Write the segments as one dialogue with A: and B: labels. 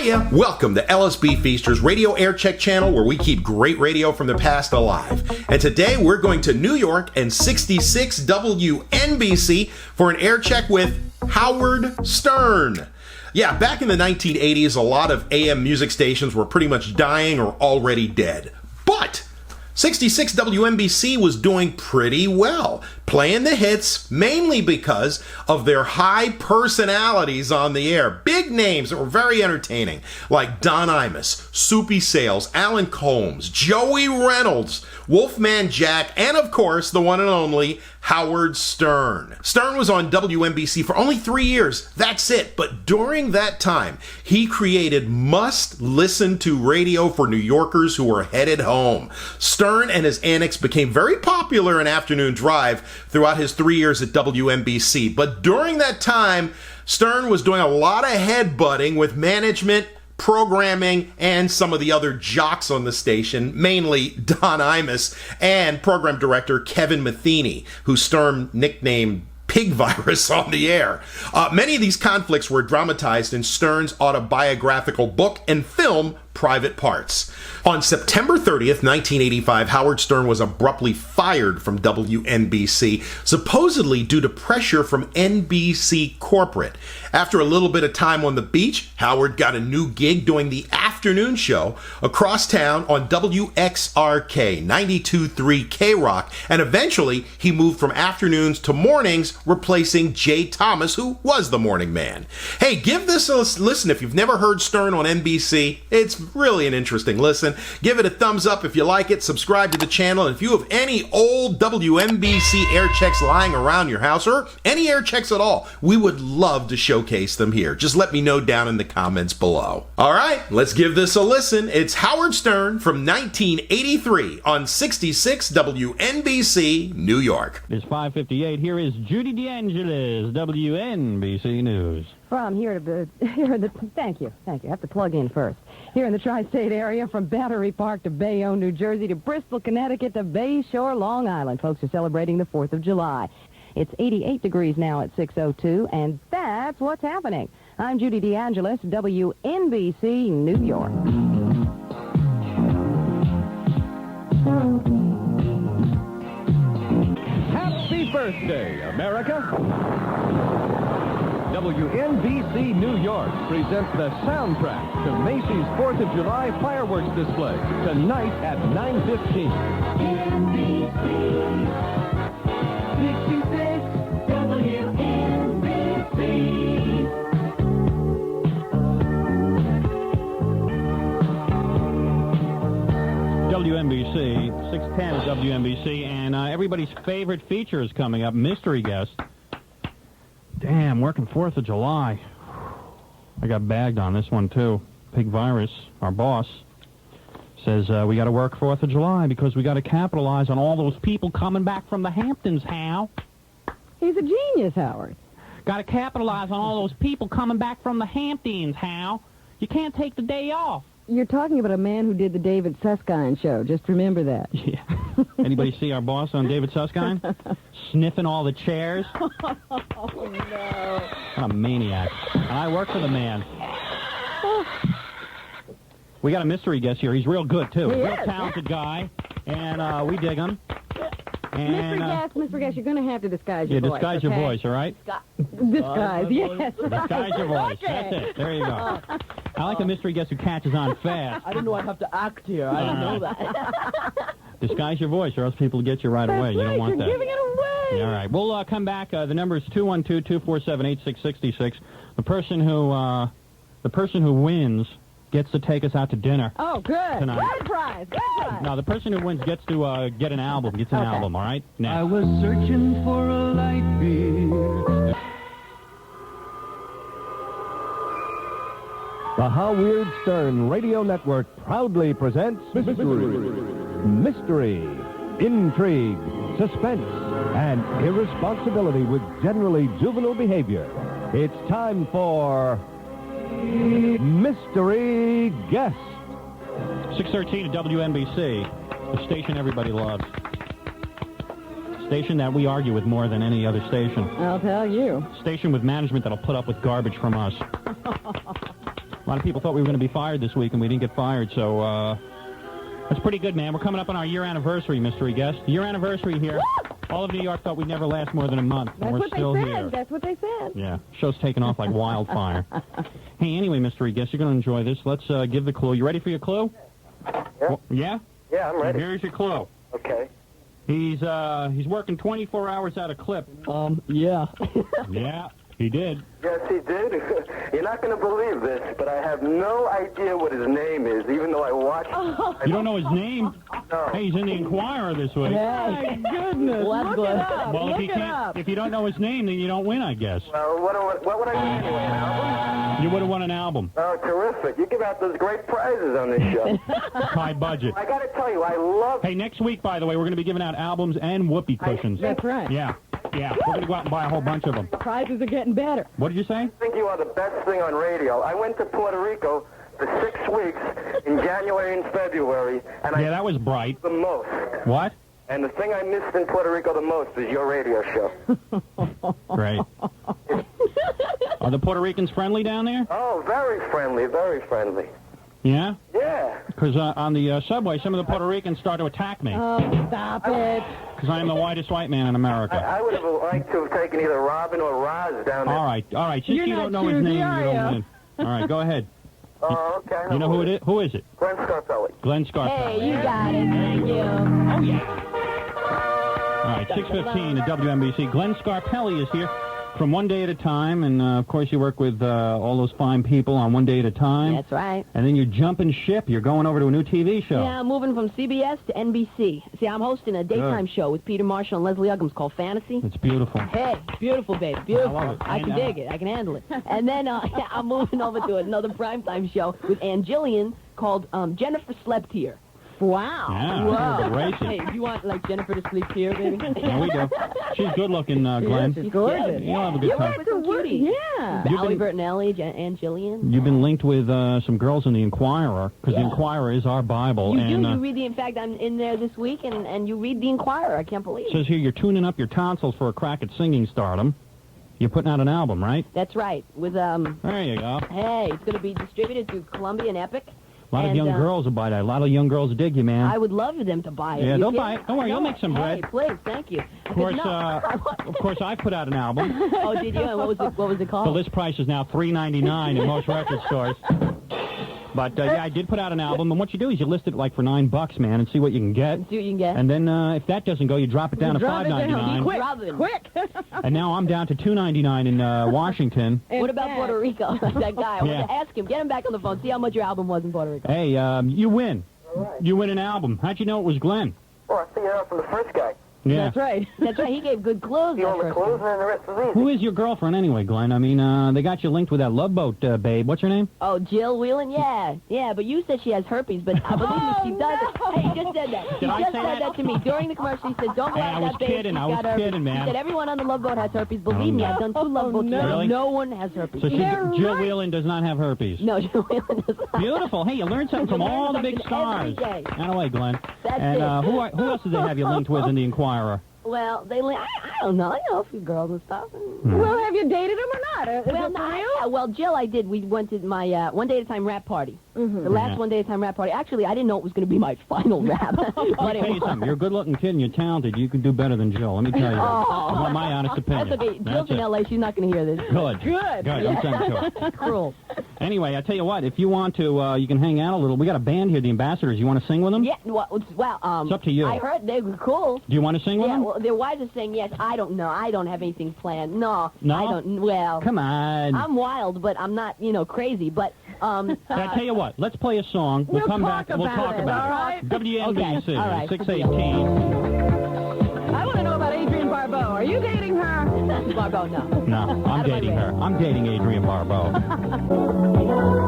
A: Hiya! Welcome to LSB Feasters Radio Aircheck channel, where we keep great radio from the past alive. And today we're going to New York and 66 WNBC for an aircheck with Howard Stern. Yeah, back in the 1980s, a lot of AM music stations were pretty much dying or already dead. But 66 WNBC was doing pretty well, playing the hits mainly because of their high personalities on the air. Big names that were very entertaining, like Don Imus, Soupy Sales, Alan Colmes, Joey Reynolds, Wolfman Jack, and of course, the one and only Howard Stern. Stern was on WNBC for only 3 years. That's it. But during that time, he created must-listen-to radio for New Yorkers who were headed home. Stern and his antics became very popular in afternoon drive throughout his 3 years at WNBC. But during that time, Stern was doing a lot of headbutting with management, programming, and some of the other jocks on the station, mainly Don Imus and program director Kevin Metheny, who Stern nicknamed Pig Virus on the air. Many of these conflicts were dramatized in Stern's autobiographical book and film, Private Parts. On September 30th, 1985, Howard Stern was abruptly fired from WNBC, supposedly due to pressure from NBC corporate. After a little bit of time on the beach, Howard got a new gig doing the afternoon show across town on WXRK 92.3 K-Rock, and eventually he moved from afternoons to mornings, replacing Jay Thomas, who was the morning man. Hey, give this a listen if you've never heard Stern on NBC. It's really an interesting listen. Give it a thumbs up if you like it. Subscribe to the channel. And if you have any old WNBC air checks lying around your house, or any air checks at all, we would love to showcase them here. Just let me know down in the comments below. All right, let's give this a listen. It's Howard Stern from 1983 on 66 WNBC, New York.
B: It's 5:58. Here is Judy DeAngelis, WNBC News.
C: From thank you. I have to plug in first. Here in the tri-state area, from Battery Park to Bayonne, New Jersey, to Bristol, Connecticut, to Bayshore, Long Island, folks are celebrating the 4th of July. It's 88 degrees now at 6:02, and that's what's happening. I'm Judy DeAngelis, WNBC, New York.
D: Happy birthday, America! WNBC New York presents the soundtrack to Macy's 4th of July fireworks display tonight at 9:15. NBC 66 WNBC.
B: WNBC, 610 is WNBC, and everybody's favorite feature is coming up, Mystery Guest. Damn, working 4th of July. I got bagged on this one, too. Pig Virus, our boss, says we got to work 4th of July because we got to capitalize on all those people coming back from the Hamptons, Hal.
C: He's a genius, Howard.
B: Got to capitalize on all those people coming back from the Hamptons, Hal. You can't take the day off.
C: You're talking about a man who did the David Susskind show. Just remember that.
B: Yeah. Anybody see our boss on David Susskind? Sniffing all the chairs?
C: Oh, no.
B: What a maniac. And I work for the man. We got a mystery guest here. He's real good, too. Real talented guy. And we dig him. And,
C: Mr. Guest, you're going to have to disguise your voice.
B: Yeah, disguise your voice, all right?
C: Disguise, yes.
B: Disguise your voice.
C: Okay.
B: That's it. There you go. I like a mystery guest who catches on fast.
E: I didn't know I'd have to act here. I didn't know that.
B: Disguise your voice, or else people get you right away. You don't want that.
C: You're giving it away.
B: All right. We'll come back. The number is 212-247-8666. The person who wins gets to take us out to dinner.
C: Oh, good.
B: Tonight.
C: Good prize.
B: No, the person who wins gets to get an album. Gets an album, all right? Next.
D: I was searching for a light beer. The Howard Stern Radio Network proudly presents mystery, intrigue, suspense, and irresponsibility with generally juvenile behavior. It's time for Mystery Guest.
B: 613 at WNBC, the station everybody loves. Station that we argue with more than any other station.
C: I'll tell you.
B: Station with management that'll put up with garbage from us. lot of people thought we were going to be fired this week, and we didn't get fired, so that's pretty good, man. We're coming up on our year anniversary, mystery guest. Year anniversary here. All of New York thought we'd never last more than a month, and we're still here.
C: That's what they said.
B: Yeah, show's taking off like wildfire. Hey, anyway, mystery guest, you're going to enjoy this. Let's give the clue. You ready for your clue?
F: Yeah.
B: Well, yeah?
F: Yeah, I'm ready.
B: Here's your clue.
F: Okay.
B: He's working 24 hours out of clip.
E: Yeah.
B: Yeah, he did.
F: Yes, he did. You're not going to believe this, but I have no idea what his name is, even though I watched.
B: You don't know his name?
F: No.
B: Hey, he's in the Inquirer this week.
E: Hey, goodness. Look it up.
B: Well, if you don't know his name, then you don't win, I guess.
F: Well, what would I win anyway, an album?
B: You would have won an album.
F: Oh, terrific. You give out those great prizes on this show.
B: High budget.
F: I got to tell you, I love...
B: Hey, next week, by the way, we're going to be giving out albums and whoopee cushions.
E: That's right.
B: Yeah. We're going to go out and buy a whole bunch of them.
E: Prizes are getting better.
B: What did you say?
F: I think you are the best thing on radio. I went to Puerto Rico for 6 weeks in January and February, and
B: Yeah, that was bright.
F: the most.
B: What?
F: And the thing I missed in Puerto Rico the most is your radio show.
B: Great. Are the Puerto Ricans friendly down there?
F: Oh, very friendly, very friendly.
B: Yeah?
F: Yeah.
B: Because on the subway, some of the Puerto Ricans start to attack me.
E: Oh, stop it.
B: Because I am the whitest white man in America.
F: I would have liked to have taken either Robin or Roz down there.
B: All right. Since
E: You're
B: you
E: not
B: don't know his
E: choosy,
B: name,
E: are
B: you don't
E: ya?
B: win. All right, go ahead.
F: Oh, okay.
B: You know who it is? Who is it?
F: Glenn Scarpelli.
B: Glenn Scarpelli.
C: Hey, you got it. Thank you.
B: Oh, yeah. All right, 6:15 at WNBC. Glenn Scarpelli is here from One Day at a Time, and, of course, you work with all those fine people on One Day at a Time.
C: That's right.
B: And then you're jumping ship. You're going over to a new TV show.
C: Yeah, I'm moving from CBS to NBC. See, I'm hosting a daytime show with Peter Marshall and Leslie Uggams called Fantasy.
B: It's beautiful.
C: Hey, beautiful, babe, beautiful.
B: I love it.
C: I can dig it. I can handle it. And then I'm moving over to another primetime show with Ann Jillian called Jennifer Slept Here.
E: Wow.
B: Yeah,
C: Whoa.
B: racing.
C: Hey, do you want, like, Jennifer to sleep here, baby?
B: Yeah, we do. She's good looking, Glenn.
E: She's gorgeous.
B: You'll have a good
C: You
B: time.
C: work with some cuties.
E: Yeah.
C: Oliver and Ellie, Ann Jillian.
B: You've been linked with some girls in the Inquirer, because the Inquirer is our Bible.
C: You
B: and
C: do. You read the. In fact, I'm in there this week, and you read the Inquirer. I can't believe it.
B: says here you're tuning up your tonsils for a crack at singing stardom. You're putting out an album, right?
C: That's right. With
B: There you go.
C: Hey, it's going to be distributed through Columbia and Epic.
B: A lot of young girls will buy that. A lot of young girls dig you, man.
C: I would love for them to buy it.
B: Yeah,
C: You
B: they'll
C: kidding?
B: buy it. Don't worry, you'll make some bread.
C: Hey, please, thank you.
B: Of course, I put out an album.
C: Oh, did you? And what was it called?
B: The list price is now $3.99 in most record stores. But, yeah, I did put out an album, and what you do is you list it, like, for $9, man, and see what you can get.
C: See what you can get.
B: And then if that doesn't go, you drop it down to $5.99.
E: Quick.
B: And now I'm down to $2.99 in Washington.
C: What about Puerto Rico? That guy. I want
B: Yeah.
C: to ask him. Get him back on the phone. See how much your album was in Puerto Rico.
B: Hey, you win. You win an album. How'd you know it was Glenn?
F: Oh, I figured it out from the first guy.
B: Yeah.
E: That's right.
C: That's right. He gave good clues.
F: See all the clues, and then the rest was easy.
B: Who is your girlfriend anyway, Glenn? I mean, they got you linked with that Love Boat babe. What's her name?
C: Oh, Jill Whelan? Yeah. But you said she has herpes, but I believe me, she doesn't. Hey, he just said that. He
B: Did I
C: just
B: say
C: said that to me during the commercial. He said, don't go
B: Hey,
C: out
B: I
C: with
B: was
C: that babe.
B: kidding.
C: She's
B: I was
C: got herpes.
B: kidding, man.
C: He said, everyone on the Love Boat has herpes. Believe me, I've done 2 Love Boats.
E: no.
B: Really?
C: No one has herpes.
B: So
E: They're
B: Jill
E: right.
B: Whelan does not have herpes.
C: No, Jill Whelan does not.
B: Beautiful. Hey, you learned something from
C: You learn
B: all the big
C: something every
B: stars.
C: day.
B: Anyway, Glenn.
C: That's
B: and
C: it.
B: who else did they have you linked with in the Inquirer?
C: Well, I don't know. I know a few girls and stuff.
E: Well, have you dated him or not? Is
C: Well,
E: it
C: no,
E: for real?
C: well, Jill, I did. We went to my One Day at a Time rap party. The last
B: Yeah.
C: One Day at a Time rap party. Actually, I didn't know it was going to be my final rap.
B: Let me
C: but
B: tell you
C: it
B: something.
C: was.
B: You're a good-looking kid and you're talented. You can do better than Jill. Let me tell you that. I want my honest opinion.
C: That's okay. Jill's in
B: it.
C: L.A. She's not going to hear this.
B: Good.
E: Good.
B: I'm sending to her.
C: Cruel.
B: Anyway, I tell you what. If you want to, you can hang out a little. We got a band here, the Ambassadors. You want to sing with them?
C: Yeah, well,
B: It's up to you.
C: I heard they were cool.
B: Do you want to sing with
C: Yeah,
B: them?
C: well, their wives are saying yes. I don't know. I don't have anything planned. No.
B: No?
C: I don't. Well,
B: Come on.
C: I'm wild, but I'm not, crazy. But,
B: I tell you what. Let's play a song. We'll come back and we'll talk
E: it,
B: about
E: all
B: it.
E: right?
B: WNBC,
C: Okay, all right.
B: 618.
E: I want to know about Adrienne Barbeau. Are you dating her?
C: Barbeau, no.
B: No, I'm dating her. I'm dating Adrienne Barbeau.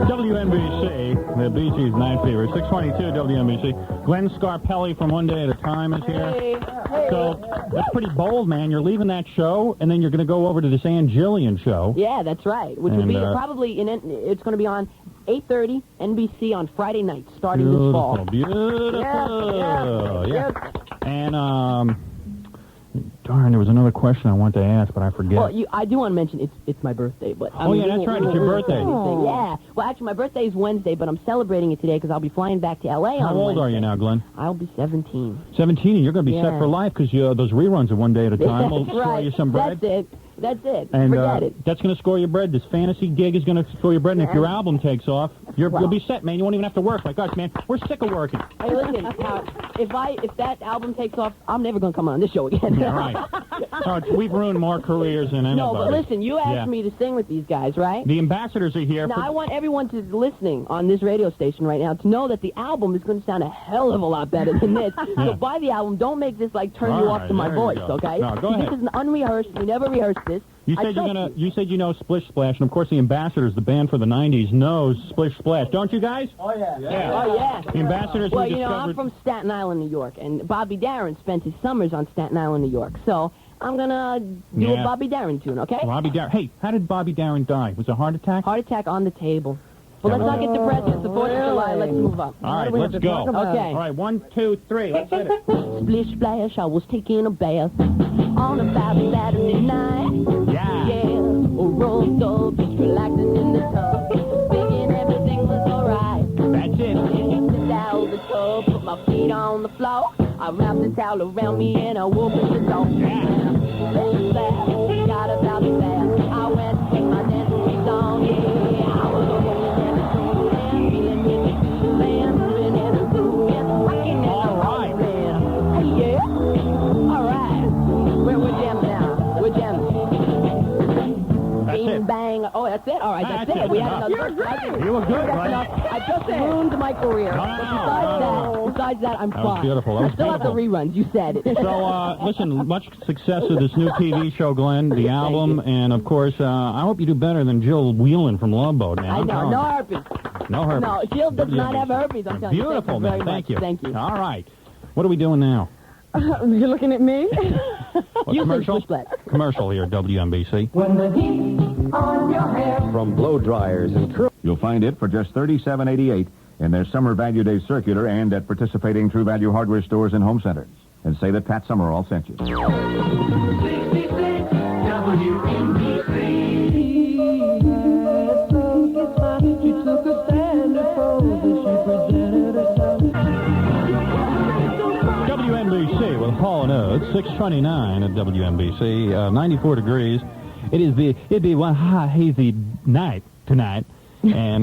B: WNBC, the Bee Gees Night Fever, 622 WNBC. Glenn Scarpelli from One Day at a Time is here.
C: Hey.
B: So that's pretty bold, man. You're leaving that show, and then you're going to go over to this Ann Jillian show.
C: Yeah, that's right. Which will
B: And,
C: be probably it's going to be on 8:30 NBC on Friday night, starting this fall.
B: Beautiful.
C: Yeah.
B: And Darn, there was another question I wanted to ask, but I forget.
E: Well, I do want to mention it's my birthday, but
B: Oh, yeah, that's right. It's your birthday.
E: Yeah. Well, actually, my birthday is Wednesday, but I'm celebrating it today because I'll be flying back to L.A.
B: How
E: on
B: old
E: Wednesday.
B: are you now, Glenn?
E: I'll be 17.
B: 17, and you're going to be set
E: Yeah.
B: for life because those reruns are one day at a time. We'll
E: That's
B: score
E: right.
B: you some bread.
E: That's it.
B: And
E: Forget it.
B: that's going to score you bread. This fantasy gig is going to score you bread, and if your album takes off, you'll be set, man. You won't even have to work like us, man. We're sick of working.
E: Hey, listen, if that album takes off, I'm never going to come on this show again.
B: Yeah, right. We've ruined more careers than anybody.
E: No, but listen, you asked me to sing with these guys, right?
B: The ambassadors are here.
E: Now, I want everyone to listening on this radio station right now to know that the album is going to sound a hell of a lot better than this. So buy the album. Don't make this turn you off to my voice, okay?
B: No, go ahead.
E: This is an unrehearsed. We never rehearsed this.
B: You said you know Splish Splash, and of course the Ambassadors, the band for the '90s, knows Splish Splash, don't you guys?
E: Oh yeah. Oh yeah.
B: The Ambassadors.
E: Well, I'm from Staten Island, New York, and Bobby Darin spent his summers on Staten Island, New York. So I'm gonna do a Bobby Darin tune, okay?
B: Bobby Darin. Hey, how did Bobby Darin die? Was it a heart attack?
E: Heart attack on the table. Well, let's not get depressed. It's the 4th of July. Let's move up.
B: All right, let's go.
E: Okay.
B: All right, 1, 2, 3. Let's hit it.
E: Splish splash, I was taking a bath on a Saturday night. Yeah. Rolled up, just relaxing in the tub, thinking everything was alright.
B: That's it.
E: Slipped out of the tub, put my feet on the floor. I wrapped the towel around me and I opened the door. Splish splash, got about the bath. I went to my dancing shoes on. Yeah, I was rolling in the pool and feeling really cool and moving in the pool and rocking in the
B: right.
E: Hey, yeah. All right. We're jamming now. We're jamming. Bing, bang. Oh, that's it? All right, that's it. We had another.
B: You were good,
E: That's
B: right?
E: enough. I just ruined my career. Besides that, I'm fine.
B: was beautiful. That was
E: I still have the reruns. You said it.
B: So, listen, much success with this new TV show, Glenn, the album, and, of course, I hope you do better than Jill Whelan from Love Boat, man.
E: I know. No herpes.
B: No herpes.
E: No, Jill does not have herpes. I'm telling you.
B: Beautiful,
E: Thank you
B: man.
E: very
B: Thank
E: much.
B: you.
E: Thank you.
B: All right. What are we doing now?
C: You're looking at me?
E: You
B: commercial?
E: Splish Splash.
B: Commercial here, WNBC.
G: When the heat on your hair from blow dryers and curl.
H: You'll find it for just $37.88 in their Summer Value Day circular and at participating True Value hardware stores and home centers. And say that Pat Summerall sent you.
G: 66 WNBC. She took a standard pose as she presented herself.
B: WNBC with Hall & Oates, 6:29 at WNBC, 94 degrees. It'd be one hot, hazy night tonight, and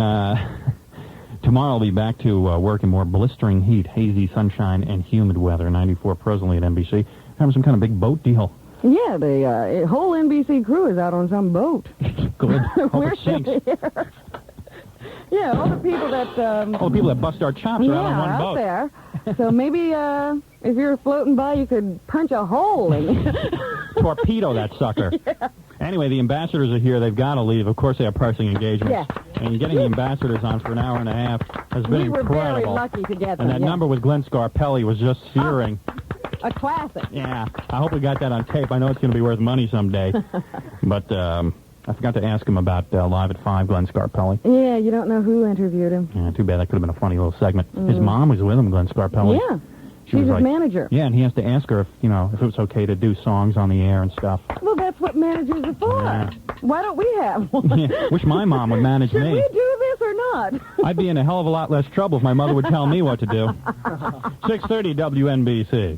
B: tomorrow I'll be back to work in more blistering heat, hazy sunshine, and humid weather. 94 presently at NBC. Having some kind of big boat deal.
C: Yeah, the whole NBC crew is out on some boat.
B: Good. Hope
C: We're
B: it sinks.
C: here. Yeah, all the people that...
B: All the people that bust our chops are out on one
C: out
B: boat.
C: there. So maybe if you're floating by, you could punch a hole in it.
B: Torpedo that sucker.
C: Yeah.
B: Anyway, the ambassadors are here. They've got to leave. Of course, they have pressing engagements.
C: Yeah.
B: And getting the ambassadors on for an hour and a half has been
C: We were
B: incredible.
C: very lucky to get them.
B: And that number with Glenn Scarpelli was just searing.
C: A classic.
B: Yeah. I hope we got that on tape. I know it's going to be worth money someday. But I forgot to ask him about Live at 5, Glenn Scarpelli.
C: Yeah, you don't know who interviewed him.
B: Yeah, too bad. That could have been a funny little segment. His mom was with him, Glenn Scarpelli.
C: Yeah.
B: She
C: She's
B: was
C: his manager.
B: Yeah, and he has to ask her if it was okay to do songs on the air and stuff.
C: Well, that's what managers are for.
B: Yeah.
C: Why don't we have one?
B: Yeah, wish my mom would manage
C: Should
B: me.
C: we do this or not?
B: I'd be in a hell of a lot less trouble if my mother would tell me what to do. 6:30 WNBC.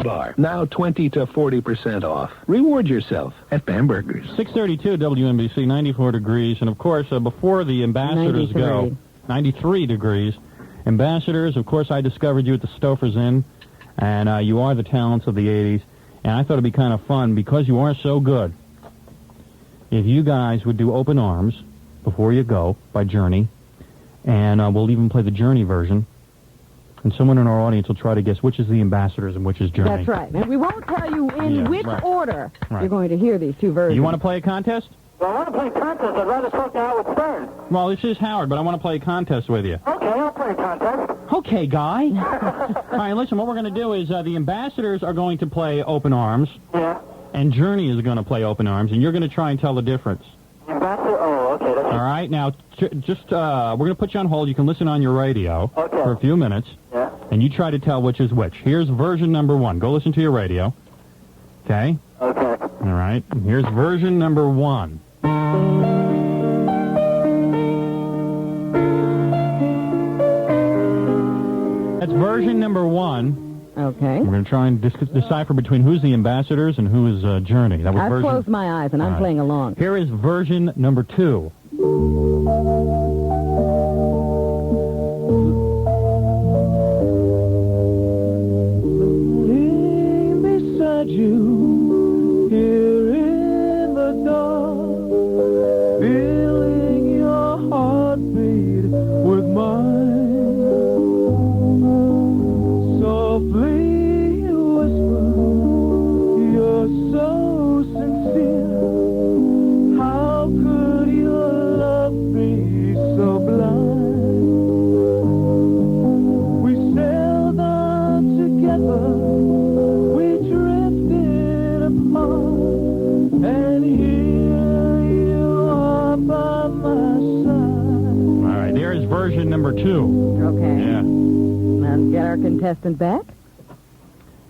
I: Bar. Now 20 to 40% off. Reward yourself at Bamberger's.
B: 6:32 WNBC, 94 degrees. And, of course, before the ambassadors
C: 93.
B: go, 93 degrees. Ambassadors, of course, I discovered you at the Stouffer's Inn, and you are the talents of the 80s. And I thought it'd be kind of fun, because you are so good, if you guys would do Open Arms before you go by Journey, and we'll even play the Journey version. And someone in our audience will try to guess which is the Ambassadors and which is Journey.
C: That's right. And we won't tell you in which order
B: Right.
C: you're going to hear these two versions.
B: You want to play a contest?
F: Well, I want to play contest. I'd rather talk to Howard Stern.
B: Well, this is Howard, but I want to play a contest with you.
F: Okay, I'll play a contest.
B: Okay, guy. All right, listen, what we're going to do is the Ambassadors are going to play Open Arms.
F: Yeah.
B: And Journey is going to play Open Arms, and you're going to try and tell the difference.
F: Ambassador? Oh, okay. That's
B: All right, now, we're going to put you on hold. You can listen on your radio
F: Okay.
B: for a few minutes.
F: Yeah.
B: and you try to tell which is which. Here's version number 1. Go listen to your radio. Okay?
F: Okay.
B: All right. And here's version number 1. That's version number 1.
C: Okay.
B: We're going to try and decipher between who's the ambassadors and who is Journey. That was
C: I've
B: version...
C: closed my eyes, and I'm playing along.
B: Here is version number 2.
G: Laying beside you here in the dark, feeling your heartbeat with mine. Softly you whisper, you're so sincere. How could your love be so blind? We sailed on together, we drifted apart, and here you are by my side.
B: All right, there is version number 2.
C: Okay.
B: Yeah.
C: And get our contestant back.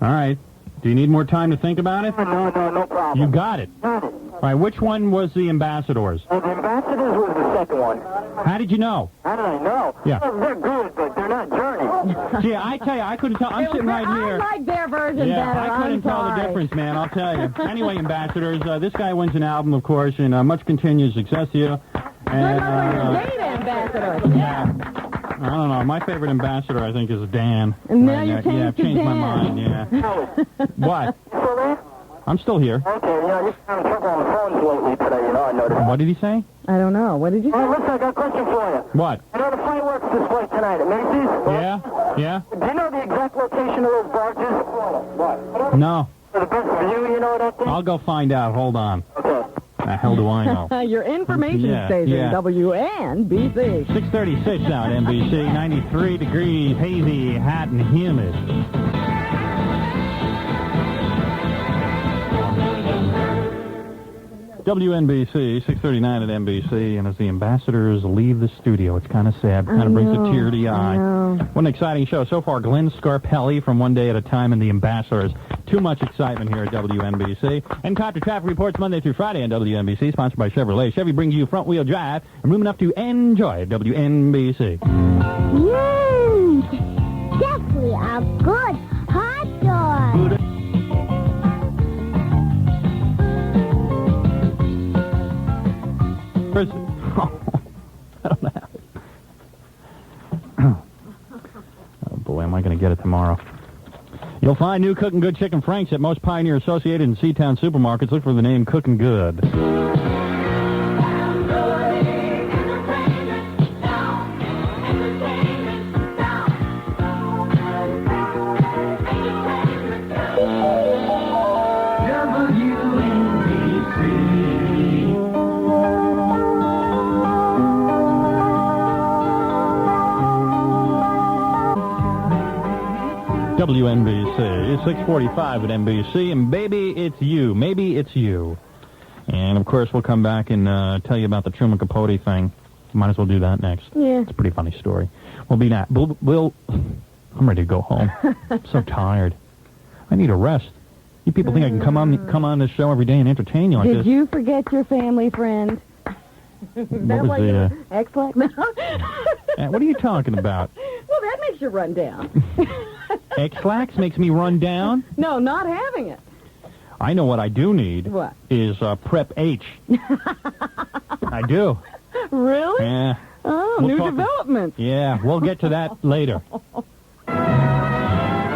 B: All right. Do you need more time to think about it?
F: No problem.
B: You got it.
F: Got it.
B: All right, which one was the ambassadors?
F: The ambassadors was the second one.
B: How did you know?
F: How did I know?
B: Yeah.
F: Well, they're good, but they're not Journey.
B: See, I tell you, I couldn't tell. I'm sitting right
C: I
B: here.
C: like their version
B: Yeah,
C: better.
B: I couldn't
C: I'm
B: tell the
C: sorry.
B: difference, man, I'll tell you. Anyway, ambassadors, this guy wins an album, of course, and much continued success to you. And,
C: Great ambassador.
B: yeah. I don't know. My favorite ambassador, I think, is Dan.
C: And now
B: Right,
C: you're
B: yeah,
C: changed
B: I've
C: to
B: changed my
C: Dan.
B: mind, yeah. What?
F: You still there?
B: I'm still here.
F: Okay, you're having trouble on the phones lately today, I noticed.
B: What did he say?
C: I don't know. What did you say?
F: Hey, listen, I got a question for you.
B: What?
F: You know the fireworks display tonight at Macy's?
B: Yeah? Yeah?
F: Do you know the exact location of those barges? What?
B: No.
F: For the best view, you know that thing?
B: I'll go find out. Hold on.
F: Okay.
B: The hell do I know?
C: Your information
B: Yeah,
C: station,
B: yeah.
C: WNBC.
B: 6:36 out at NBC, 93 degrees, hazy, hot, and humid. WNBC, 6:39 at NBC, and as the ambassadors leave the studio, it's kind of sad. Kind of brings a tear to the eye. What an exciting show. So far, Glenn Scarpelli from One Day at a Time and the Ambassadors. Too much excitement here at WNBC. And Copter Traffic Reports Monday through Friday on WNBC, sponsored by Chevrolet. Chevy brings you front-wheel drive and room enough to enjoy WNBC.
J: Mmm, definitely a good hot dog.
B: Where's it? I don't have it. Oh, boy, am I going to get it tomorrow. You'll find new Cooking Good Chicken Franks at most Pioneer Associated and Seatown supermarkets. Look for the name Cooking Good. WNBC, 6:45 at NBC, and baby, it's you. Maybe it's you. And, of course, we'll come back and tell you about the Truman Capote thing. Might as well do that next.
C: Yeah.
B: It's a pretty funny story. We'll be that. I'm ready to go home. I'm so tired. I need a rest. You people think I can come on this show every day and entertain you like
C: Did
B: this?
C: you forget your family friend?
B: What was the...
C: X-Lax? No.
B: What are you talking about?
C: Well, that makes you run down.
B: X-Lax makes me run down?
C: No, not having it.
B: I know what I do need.
C: What?
B: Is Prep H. I do.
C: Really?
B: Yeah.
C: Oh,
B: We'll
C: new
B: talk-
C: development.
B: Yeah, we'll get to that later.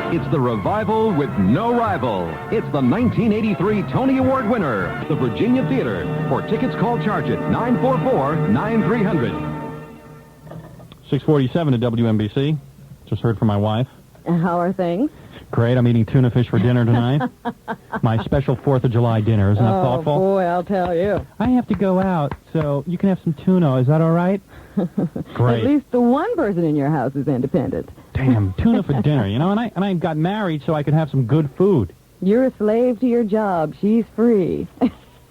D: It's the revival with no rival. It's the 1983 Tony Award winner, the Virginia Theater. For tickets, call charge at 944-9300.
B: 6:47 at WNBC. Just heard from my wife.
C: How are things?
B: Great, I'm eating tuna fish for dinner tonight. My special 4th of July dinner. Isn't that
C: Oh,
B: thoughtful?
C: boy, I'll tell you.
B: I have to go out, so you can have some tuna. Is that all right? Great.
C: At least the one person in your house is independent.
B: Damn, tuna for dinner, you know? And I got married so I could have some good food.
C: You're a slave to your job. She's free.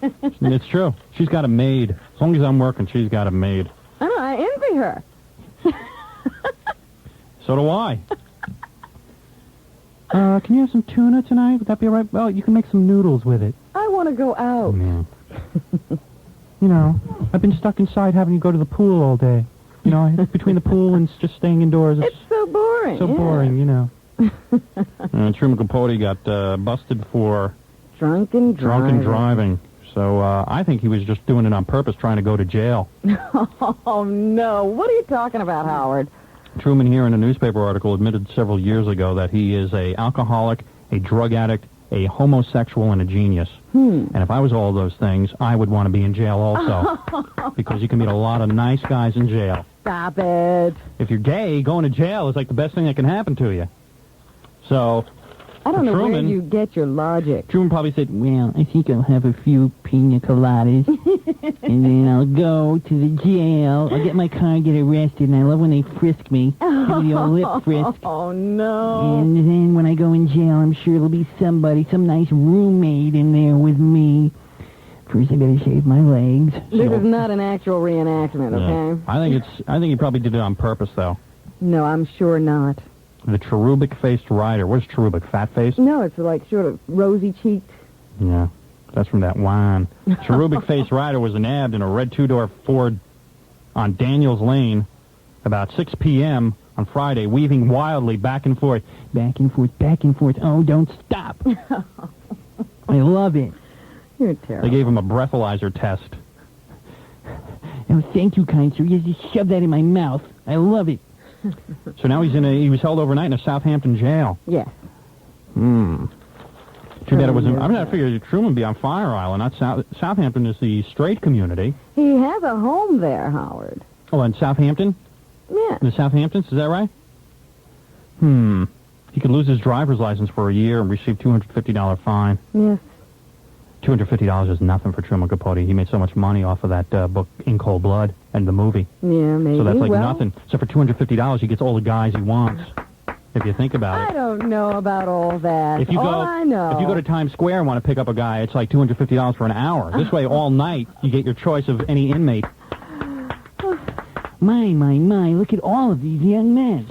B: It's true. She's got a maid. As long as I'm working, she's got a maid.
C: I envy her.
B: So do I. Can you have some tuna tonight? Would that be all right? Oh, you can make some noodles with it.
C: I want to go out.
B: Yeah. You know, I've been stuck inside having to go to the pool all day. You know, between the pool and just staying indoors.
C: It's so boring.
B: So boring, you know. Truman Capote got busted for
C: drunken
B: driving. So I think he was just doing it on purpose, trying to go to jail.
C: Oh, no. What are you talking about, Howard?
B: Truman here in a newspaper article admitted several years ago that he is a alcoholic, a drug addict, a homosexual, and a genius. And if I was all those things, I would want to be in jail also. Because you can meet a lot of nice guys in jail.
C: Stop it.
B: If you're gay, going to jail is like the best thing that can happen to you. So,
C: I don't know
B: Truman,
C: where you get your logic.
B: Truman probably said, well, I think I'll have a few pina coladas, and then I'll go to the jail. I'll get my car and get arrested, and I love when they frisk me. Do the old lip frisk.
C: Oh, no.
B: And then when I go in jail, I'm sure there'll be somebody, some nice roommate in there with me. First, I gotta shave my legs.
C: This is not an actual reenactment, okay?
B: I think he probably did it on purpose, though.
C: No, I'm sure not.
B: The cherubic-faced rider. What's cherubic? Fat-faced?
C: No, it's like sort of rosy-cheeked.
B: Yeah, that's from that wine. Cherubic-faced rider was nabbed in a red two-door Ford on Daniels Lane about 6 p.m. on Friday, weaving wildly back and forth. Back and forth, back and forth. Oh, don't stop. I love it.
C: You're terrible.
B: They gave him a breathalyzer test. Oh, thank you, kind sir. You just shove that in my mouth. I love it. So now he was held overnight in a Southampton jail.
C: Yes.
B: Too bad it wasn't. I mean, I figured Truman would be on Fire Island. Not Southampton is the straight community.
C: He has a home there, Howard.
B: Oh, in Southampton?
C: Yeah.
B: In the Southamptons, is that right? He could lose his driver's license for a year and receive $250 fine.
C: Yes.
B: $250 is nothing for Truman Capote. He made so much money off of that book, In Cold Blood, and the movie.
C: Yeah, maybe.
B: So that's like nothing. So for $250, he gets all the guys he wants, if you think about it.
C: I don't know about all that.
B: If you
C: I know.
B: If you go to Times Square and want to pick up a guy, it's like $250 for an hour. This way, all night, you get your choice of any inmate. My, look at all of these young men.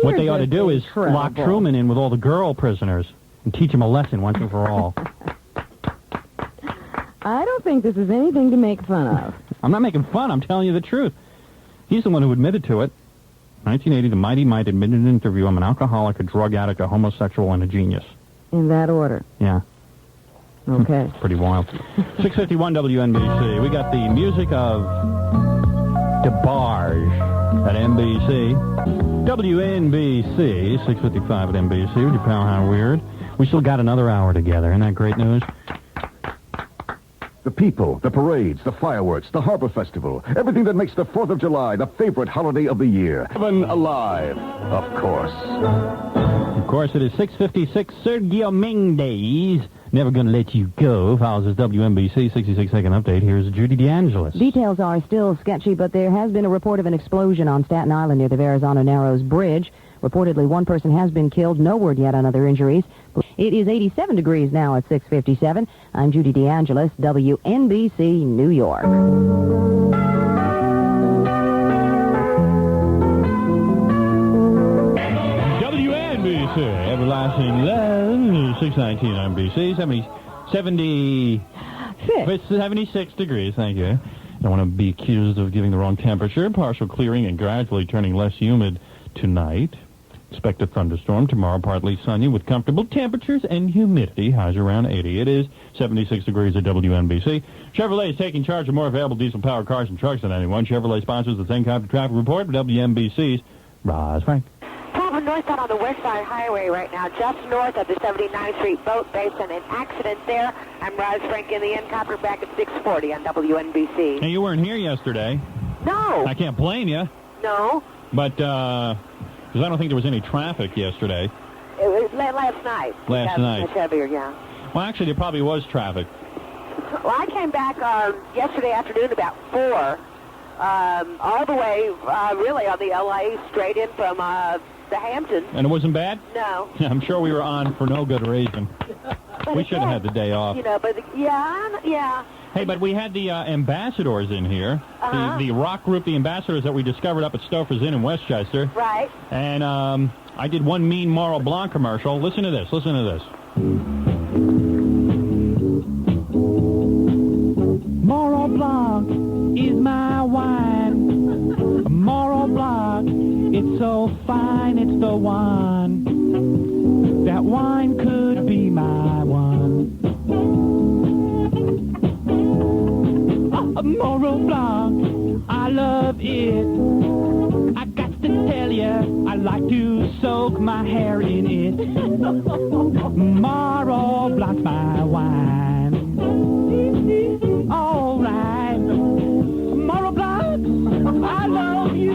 B: What they ought to do is lock Truman in with all the girl prisoners and teach him a lesson once and for all.
C: I don't think this is anything to make fun of.
B: I'm not making fun. I'm telling you the truth. He's the one who admitted to it. 1980, the Mighty Mite admitted in an interview, I'm an alcoholic, a drug addict, a homosexual, and a genius.
C: In that order.
B: Yeah.
C: Okay.
B: Pretty wild. 651 WNBC. We got the music of DeBarge at NBC. WNBC, 655 at NBC with your pal How Weird. We still got another hour together. Isn't that great news?
H: The people, the parades, the fireworks, the Harbor Festival, everything that makes the 4th of July the favorite holiday of the year. Heaven alive, of course.
B: Of course, it is 6:56. Sergio Mendes, Never Gonna Let You Go, follows his WNBC 66-second update. Here's Judy DeAngelis.
C: Details are still sketchy, but there has been a report of an explosion on Staten Island near the Verrazano Narrows Bridge. Reportedly, one person has been killed. No word yet on other injuries. It is 87 degrees now at 6:57. I'm Judy DeAngelis, WNBC, New York.
B: WNBC, Everlasting Love, 619 on NBC, 76 degrees, thank you. Don't want to be accused of giving the wrong temperature. Partial clearing and gradually turning less humid tonight. Expect a thunderstorm tomorrow, partly sunny with comfortable temperatures and humidity. Highs around 80. It is 76 degrees at WNBC. Chevrolet is taking charge of more available diesel-powered cars and trucks than anyone. Chevrolet sponsors the Same Kind of Traffic Report with WNBC's Roz Frank.
K: Problem northbound on the West Side Highway right now, just north of the 79th Street Boat Basin. An accident there. I'm Roz Frank in the N-Copter back at 640 on WNBC.
B: Hey, you weren't here yesterday.
K: No.
B: I can't blame you.
K: No.
B: But, because I don't think there was any traffic yesterday.
K: It was last night.
B: Last night.
K: Much heavier, yeah.
B: Well, actually, there probably was traffic.
K: Well, I came back yesterday afternoon about 4, all the way, really, on the L.A. straight in from the Hamptons.
B: And it wasn't bad?
K: No.
B: I'm sure we were on for no good reason. We should have had the day off.
K: You know, but, yeah.
B: Hey, but we had the ambassadors in here, the rock group, the ambassadors that we discovered up at Stouffer's Inn in Westchester.
K: Right.
B: And I did one mean Moro Blanc commercial. Listen to this. Listen to this.
G: Moro Blanc is my wine. Moro Blanc, it's so fine, it's the one. That wine could be my one. Moro Blanc, I love it. I got to tell you, I like to soak my hair in it. Moro Blanc's my wine. All right. Moro Blanc, I love you.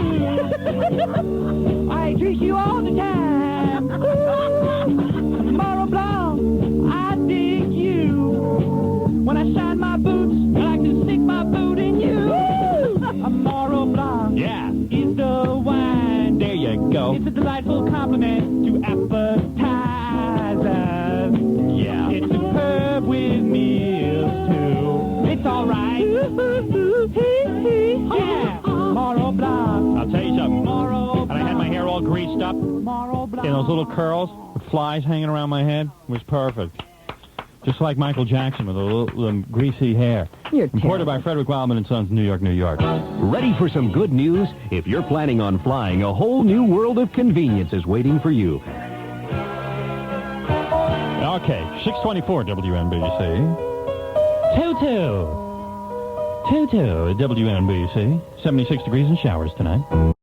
G: I drink you all the time. Moro Blanc, I dig you. When I shine my boots, I like to stick my boot in you. A Moro Blanc,
B: Yeah.
G: is the wine.
B: There you go.
G: It's a delightful compliment to appetizers.
B: Yeah.
G: It's superb with meals, too. It's all right. Yeah. Moro Blanc.
B: I'll tell you something.
G: Moro
B: And I had my hair all greased up,
G: Moro Blanc.
B: and those little curls with flies hanging around my head was perfect. Just like Michael Jackson with a little greasy hair.
C: You're
B: Imported
C: terrible.
B: by Frederick Wildman & Sons, New York, New York.
D: Ready for some good news? If you're planning on flying, a whole new world of convenience is waiting for you.
B: Okay, 624 WNBC. Tutu at WNBC. 76 degrees and showers tonight.